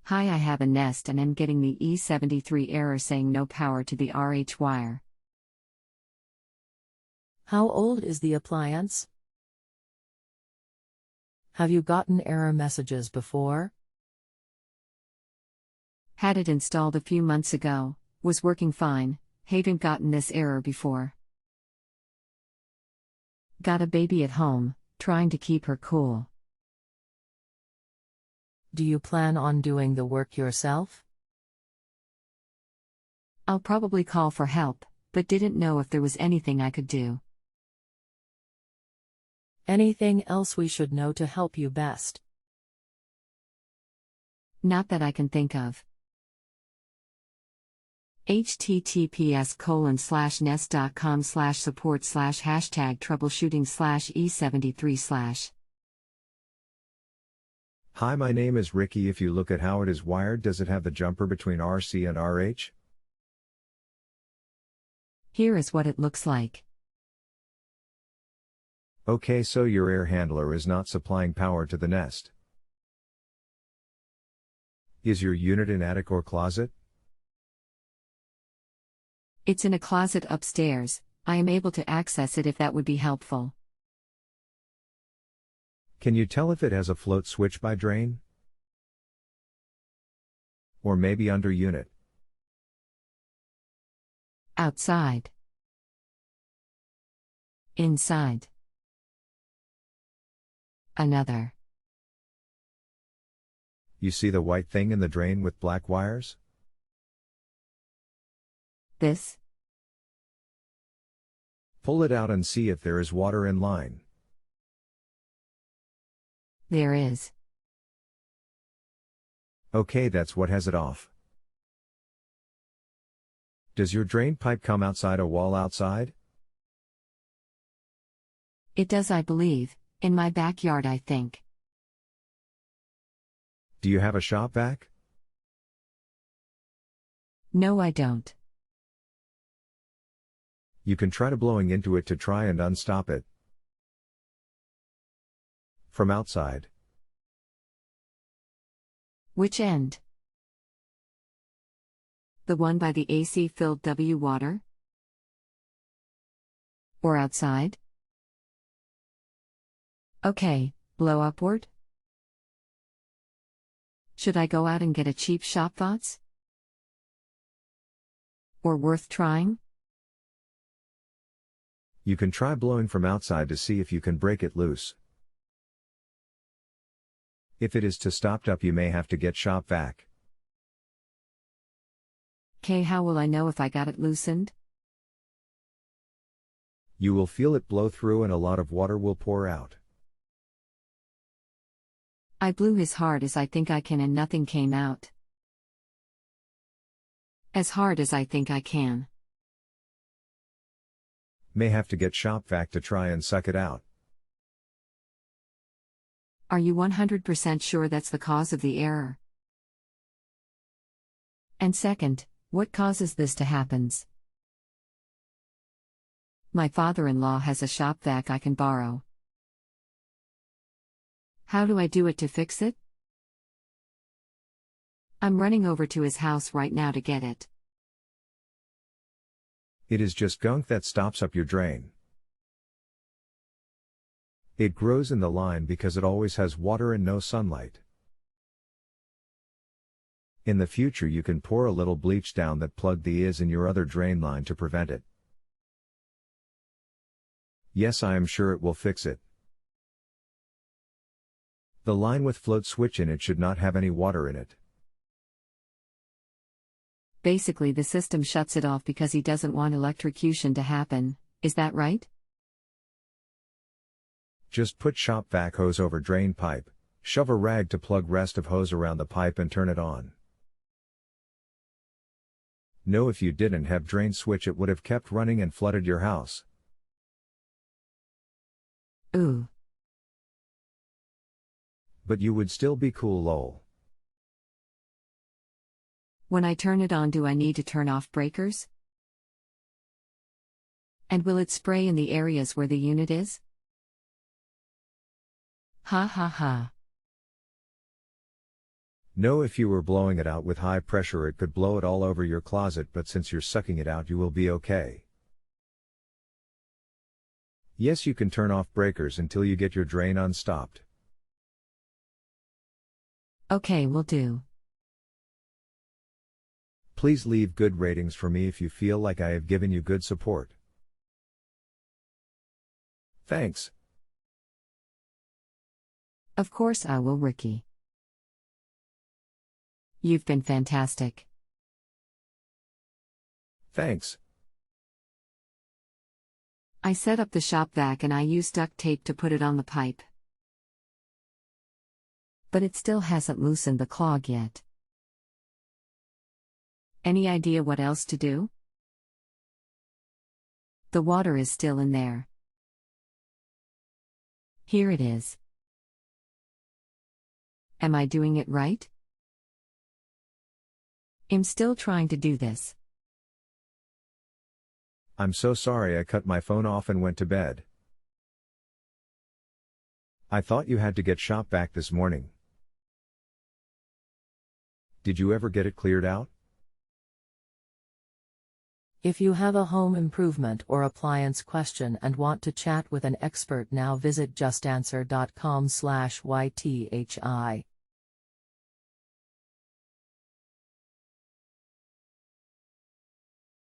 Hi, I have a Nest and am getting the E73 error saying no power to the RH wire. How old is the appliance? Have you gotten error messages before? Had it installed a few months ago, was working fine, haven't gotten this error before. Got a baby at home, trying to keep her cool. Do you plan on doing the work yourself? I'll probably call for help, but didn't know if there was anything I could do. Anything else we should know to help you best? Not that I can think of. https://nest.com/support/#troubleshooting/e73/. Hi, my name is Ricky. If you look at how it is wired, does it have the jumper between RC and RH? Here is what it looks like. Okay, so your air handler is not supplying power to the Nest. Is your unit in attic or closet? It's in a closet upstairs. I am able to access it if that would be helpful. Can you tell if it has a float switch by drain? Or maybe under unit? Outside. Inside. Another. You see the white thing in the drain with black wires? This. Pull it out and see if there is water in line. There is. Okay, that's what has it off. Does your drain pipe come outside a wall outside? It does, I believe, in my backyard, I think. Do you have a shop vac? No, I don't. You can try to blowing into it to try and unstop it. From outside. Which end? The one by the AC-filled W water? Or outside? Okay, blow upward? Should I go out and get a cheap shop vac? Or worth trying? You can try blowing from outside to see if you can break it loose. If it is too stopped up, you may have to get shop vac. Okay, how will I know if I got it loosened? You will feel it blow through and a lot of water will pour out. I blew as hard as I think I can and nothing came out. As hard as I think I can. May have to get shop vac to try and suck it out. Are you 100% sure that's the cause of the error? And second, what causes this to happen? My father-in-law has a shop vac I can borrow. How do I do it to fix it? I'm running over to his house right now to get it. It is just gunk that stops up your drain. It grows in the line because it always has water and no sunlight. In the future you can pour a little bleach down that plug the is in your other drain line to prevent it. Yes, I am sure it will fix it. The line with float switch in it should not have any water in it. Basically, the system shuts it off because he doesn't want electrocution to happen, is that right? Just put shop vac hose over drain pipe, shove a rag to plug rest of hose around the pipe and turn it on. No, if you didn't have drain switch it would have kept running and flooded your house. Ooh. But you would still be cool, lol. When I turn it on, do I need to turn off breakers? And will it spray in the areas where the unit is? Ha ha ha. No, if you were blowing it out with high pressure it could blow it all over your closet, but since you're sucking it out you will be okay. Yes, you can turn off breakers until you get your drain unstopped. Okay, will do. Please leave good ratings for me if you feel like I have given you good support. Thanks. Of course I will, Ricky. You've been fantastic. Thanks. I set up the shop vac and I used duct tape to put it on the pipe. But it still hasn't loosened the clog yet. Any idea what else to do? The water is still in there. Here it is. Am I doing it right? I'm still trying to do this. I'm so sorry I cut my phone off and went to bed. I thought you had to get shop vac this morning. Did you ever get it cleared out? If you have a home improvement or appliance question and want to chat with an expert now, visit justanswer.com/YTHI.